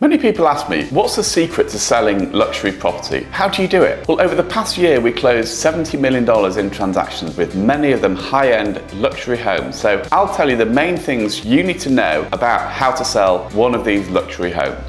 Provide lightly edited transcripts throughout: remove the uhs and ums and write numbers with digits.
Many people ask me, what's the secret to selling luxury property? How do you do it? Well, over the past year, we closed $70 million in transactions, with many of them high-end luxury homes. So I'll tell you the main things you need to know about how to sell one of these luxury homes.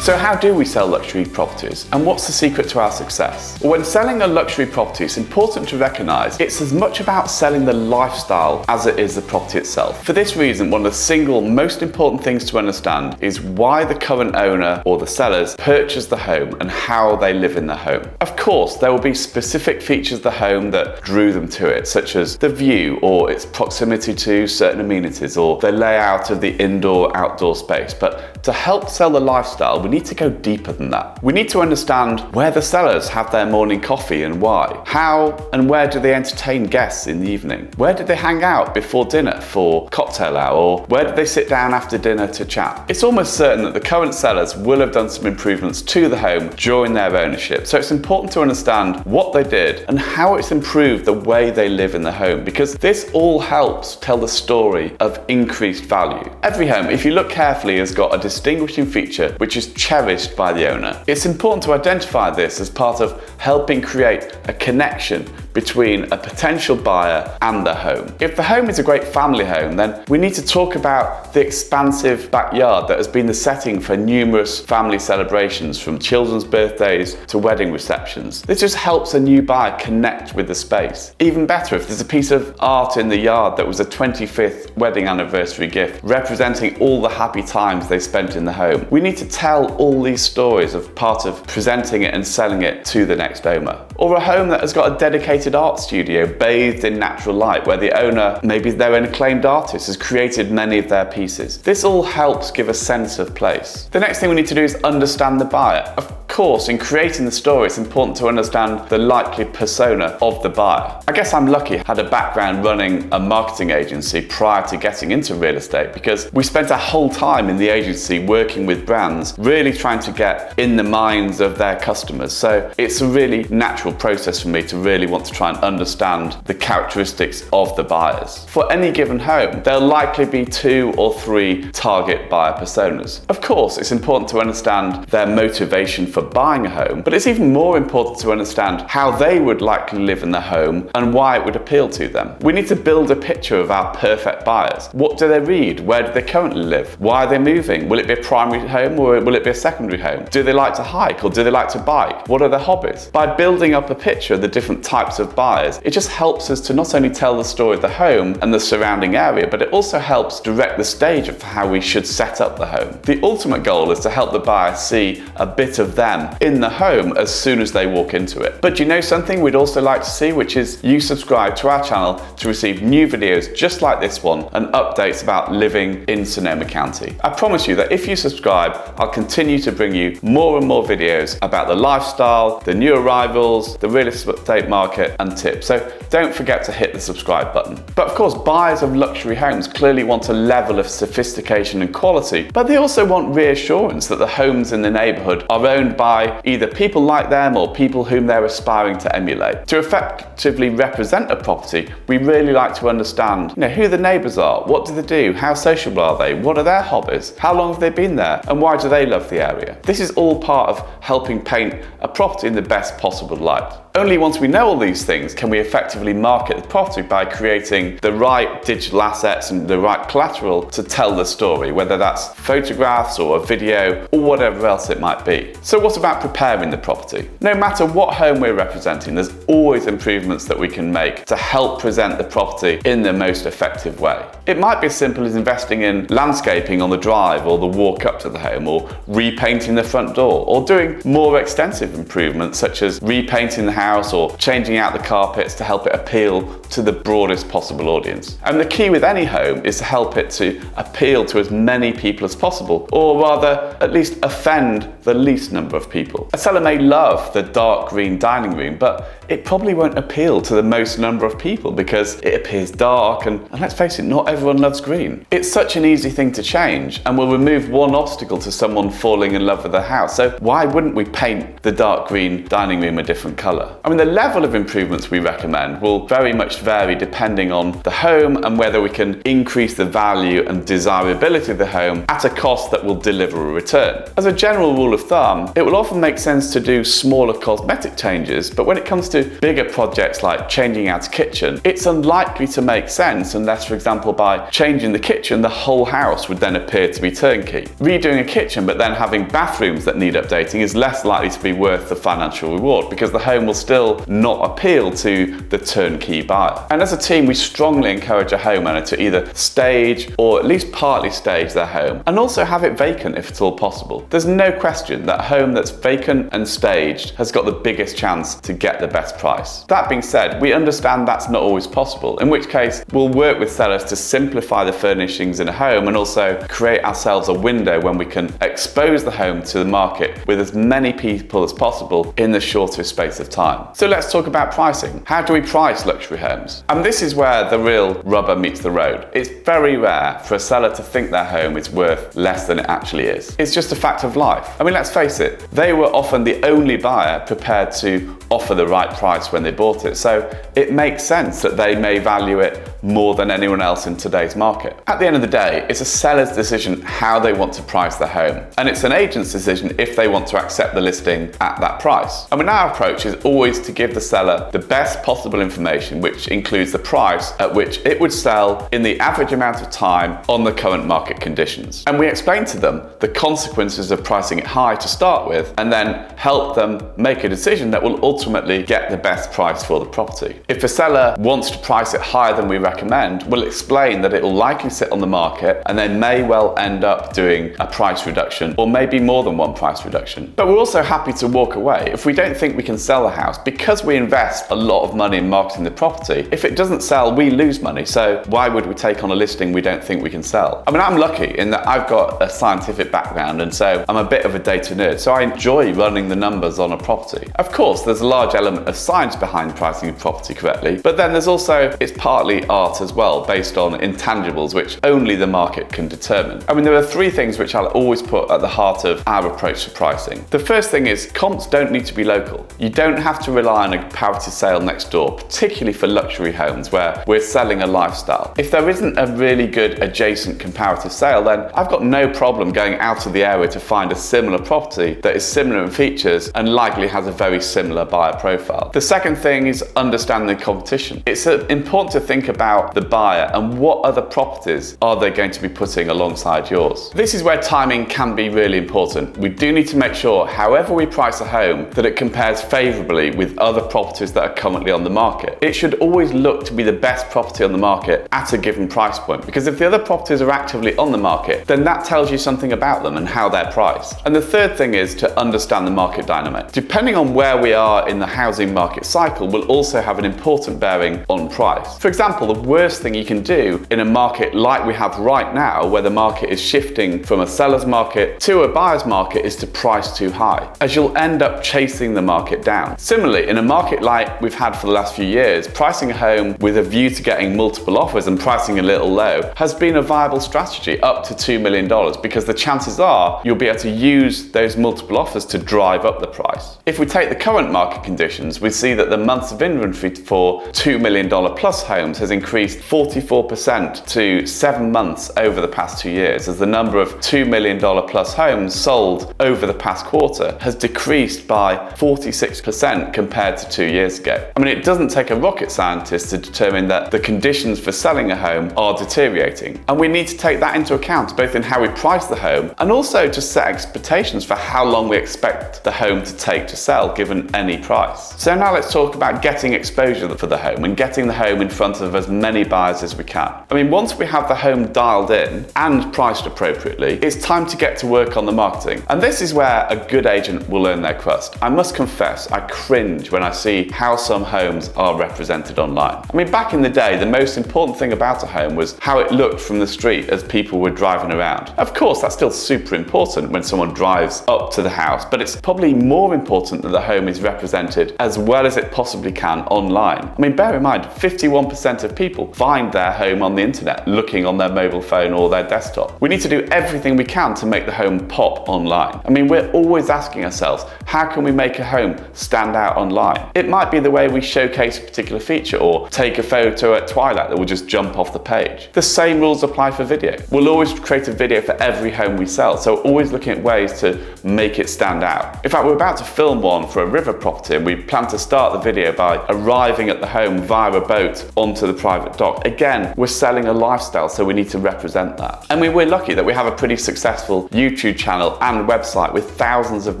So how do we sell luxury properties, and what's the secret to our success? Well, when selling a luxury property, it's important to recognise it's as much about selling the lifestyle as it is the property itself. For this reason, one of the single most important things to understand is why the current owner or the sellers purchased the home and how they live in the home. Of course, there will be specific features of the home that drew them to it, such as the view or its proximity to certain amenities or the layout of the indoor-outdoor space. But to help sell the lifestyle, we need to go deeper than that. We need to understand where the sellers have their morning coffee and why. How and where do they entertain guests in the evening? Where do they hang out before dinner for cocktail hour? Or where do they sit down after dinner to chat? It's almost certain that the current sellers will have done some improvements to the home during their ownership. So it's important to understand what they did and how it's improved the way they live in the home, because this all helps tell the story of increased value. Every home, if you look carefully, has got a distinguishing feature which is cherished by the owner. It's important to identify this as part of helping create a connection between a potential buyer and the home. If the home is a great family home, then we need to talk about the expansive backyard that has been the setting for numerous family celebrations, from children's birthdays to wedding receptions. This just helps a new buyer connect with the space. Even better, if there's a piece of art in the yard that was a 25th wedding anniversary gift representing all the happy times they spent in the home. We need to tell all these stories as part of presenting it and selling it to the next owner. Or a home that has got a dedicated art studio bathed in natural light, where the owner, maybe they're an acclaimed artist, has created many of their pieces. This all helps give a sense of place. The next thing we need to do is understand the buyer. Of course, in creating the story, it's important to understand the likely persona of the buyer. I guess I'm lucky I had a background running a marketing agency prior to getting into real estate, because we spent our whole time in the agency working with brands, really trying to get in the minds of their customers. So it's a really natural process for me to really want to try and understand the characteristics of the buyers. For any given home, there'll likely be 2 or 3 target buyer personas. Of course, it's important to understand their motivation for buying a home, but it's even more important to understand how they would likely live in the home and why it would appeal to them. We need to build a picture of our perfect buyers. What do they read? Where do they currently live? Why are they moving? Will it be a primary home or will it be a secondary home? Do they like to hike or do they like to bike? What are their hobbies? By building up a picture of the different types of buyers, it just helps us to not only tell the story of the home and the surrounding area, but it also helps direct the stage of how we should set up the home. The ultimate goal is to help the buyer see a bit of them in the home as soon as they walk into it. But you know something we'd also like to see, which is you subscribe to our channel to receive new videos just like this one and updates about living in Sonoma County. I promise you that if you subscribe, I'll continue to bring you more and more videos about the lifestyle, the new arrivals, the real estate market and tips. So don't forget to hit the subscribe button. But of course, buyers of luxury homes clearly want a level of sophistication and quality, but they also want reassurance that the homes in the neighborhood are owned by either people like them or people whom they're aspiring to emulate. To effectively represent a property, we really like to understand, who the neighbors are, what do they do, how sociable are they, what are their hobbies, how long have they been there, and why do they love the area. This is all part of helping paint a property in the best possible light. Only once we know all these things can we effectively market the property by creating the right digital assets and the right collateral to tell the story, whether that's photographs or a video or whatever else it might be. So what about preparing the property? No matter what home we're representing, there's always improvements that we can make to help present the property in the most effective way. It might be as simple as investing in landscaping on the drive or the walk up to the home, or repainting the front door, or doing more extensive improvements such as repainting the house or changing out the carpets to help it appeal to the broadest possible audience. And the key with any home is to help it to appeal to as many people as possible, or rather at least offend the least number of people. A seller may love the dark green dining room, but it probably won't appeal to the most number of people because it appears dark, and let's face it, not everyone loves green. It's such an easy thing to change and will remove one obstacle to someone falling in love with the house. So why wouldn't we paint the dark green dining room a different colour? I mean, the level of improvements we recommend will very much much vary depending on the home and whether we can increase the value and desirability of the home at a cost that will deliver a return. As a general rule of thumb, it will often make sense to do smaller cosmetic changes, but when it comes to bigger projects like changing out a kitchen, it's unlikely to make sense unless, for example, by changing the kitchen, the whole house would then appear to be turnkey. Redoing a kitchen but then having bathrooms that need updating is less likely to be worth the financial reward because the home will still not appeal to the turnkey buyer. And as a team, we strongly encourage a homeowner to either stage or at least partly stage their home and also have it vacant if at all possible. There's no question that a home that's vacant and staged has got the biggest chance to get the best price. That being said, we understand that's not always possible, in which case we'll work with sellers to simplify the furnishings in a home and also create ourselves a window when we can expose the home to the market with as many people as possible in the shortest space of time. So let's talk about pricing. How do we price luxury homes? And this is where the real rubber meets the road. It's very rare for a seller to think their home is worth less than it actually is. It's just a fact of life. I mean, let's face it, they were often the only buyer prepared to offer the right price when they bought it. So it makes sense that they may value it more than anyone else in today's market. At the end of the day, it's a seller's decision how they want to price their home. And it's an agent's decision if they want to accept the listing at that price. I mean, our approach is always to give the seller the best possible information, which includes the price at which it would sell in the average amount of time on the current market conditions. And we explain to them the consequences of pricing it high to start with, and then help them make a decision that will ultimately get the best price for the property. If a seller wants to price it higher than we recommend, we'll explain that it will likely sit on the market and they may well end up doing a price reduction or maybe more than one price reduction. But we're also happy to walk away if we don't think we can sell the house because we invest a lot of money in marketing the property. If it doesn't sell, we lose money. So why would we take on a listing we don't think we can sell? I mean, I'm lucky in that I've got a scientific background and so I'm a bit of a data nerd. So I enjoy running the numbers on a property. Of course, there's a large element of science behind pricing a property correctly, but then there's also, it's partly art as well, based on intangibles which only the market can determine. I mean, there are three things which I'll always put at the heart of our approach to pricing. The first thing is comps don't need to be local. You don't have to rely on a comparative sale next door, particularly for luxury homes where we're selling a lifestyle. If there isn't a really good adjacent comparative sale, then I've got no problem going out of the area to find a similar property that is similar in features and likely has a very similar buyer profile. The second thing is understanding the competition. It's important to think about the buyer and what other properties are they going to be putting alongside yours. This is where timing can be really important. We do need to make sure, however we price a home, that it compares favorably with other properties that are currently on the market. It should always look to be the best property on the market at a given price point, because if the other properties are actively on the market, then that tells you something about them and how they're priced. And the third thing is to understand the market dynamic. Depending on where we are in the housing market cycle will also have an important bearing on price. For example, the worst thing you can do in a market like we have right now, where the market is shifting from a seller's market to a buyer's market, is to price too high, as you'll end up chasing the market down. Similarly, in a market like we've had for the last few years, pricing a home with a view to getting multiple offers and pricing a little low has been a viable strategy up to $2 million, because the chances are you'll be able to use those multiple offers to drive up the price. If we take the current market conditions, we see that the months of inventory for $2 million plus homes has increased 44% to 7 months over the past 2 years, as the number of $2 million plus homes sold over the past quarter has decreased by 46% compared to 2 years ago. I mean, it doesn't take a rocket scientist to determine that the conditions for selling a home are deteriorating, and we need to take that into account both in how we price the home and also to set expectations for how long we expect the home to take to sell given any price. So now let's talk about getting exposure for the home and getting the home in front of as many buyers as we can. I mean, once we have the home dialed in and priced appropriately, it's time to get to work on the marketing. And this is where a good agent will earn their crust. I must confess, I cringe when I see how some homes are represented online. I mean, back in the day, the most important thing about a home was how it looked from the street as people were driving around. Of course, that's still super important when someone drives up to the house, but it's probably more important that the home is represented as well as it possibly can online. I mean, bear in mind, 51% of people people find their home on the internet, looking on their mobile phone or their desktop. We need to do everything we can to make the home pop online. I mean, we're always asking ourselves, how can we make a home stand out online? It might be the way we showcase a particular feature or take a photo at twilight that will just jump off the page. The same rules apply for video. We'll always create a video for every home we sell, so we're always looking at ways to make it stand out. In fact, we're about to film one for a river property, and we plan to start the video by arriving at the home via a boat onto the private dock. Again, we're selling a lifestyle, so we need to represent that. I mean, we're lucky that we have a pretty successful YouTube channel and website with thousands of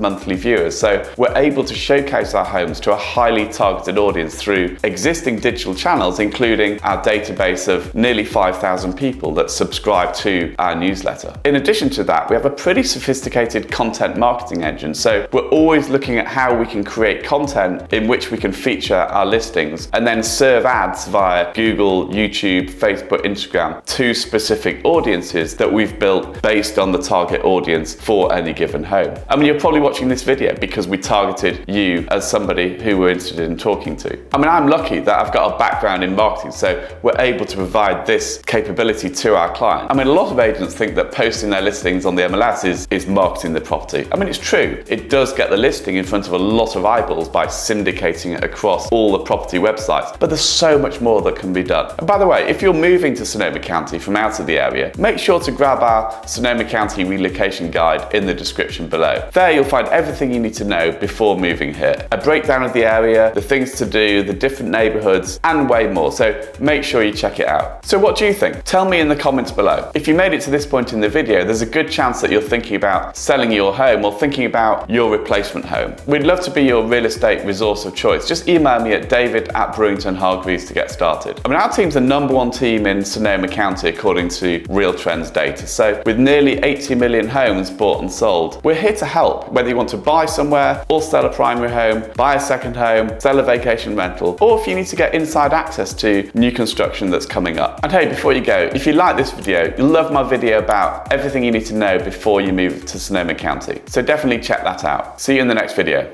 monthly viewers, so we're able to showcase our homes to a highly targeted audience through existing digital channels, including our database of nearly 5,000 people that subscribe to our newsletter. In addition to that, we have a pretty sophisticated content marketing engine, so we're always looking at how we can create content in which we can feature our listings and then serve ads via Google, YouTube, Facebook, Instagram to specific audiences that we've built based on the target audience for any given home. I mean, you're probably watching this video because we targeted you as somebody who we're interested in talking to. I mean, I'm lucky that I've got a background in marketing, so we're able to provide this capability to our client. I mean, a lot of agents think that posting their listings on the MLS is marketing the property. I mean, it's true. It does get the listing in front of a lot of eyeballs by syndicating it across all the property websites, but there's so much more that can be done. And by the way, if you're moving to Sonoma County from out of the area, make sure to grab our Sonoma County relocation guide in the description below. There you'll find everything you need to know before moving here. A breakdown of the area, the things to do, the different neighborhoods, and way more, so make sure you check it out. So what do you think? Tell me in the comments below. If you made it to this point in the video, there's a good chance that you're thinking about selling your home or thinking about your replacement home. We'd love to be your real estate resource of choice. Just email me at david@brewingtonhargreaves to get started. I mean, our team's the #1 team in Sonoma County according to Real Trends data. So with nearly 80 million homes bought and sold, we're here to help. Whether you want to buy somewhere or sell a primary home, buy a second home, sell a vacation rental, or if you need to get inside access to new construction that's coming up. And hey, before you go, if you like this video, you'll love my video about everything you need to know before you move to Sonoma County. So definitely check that out. See you in the next video.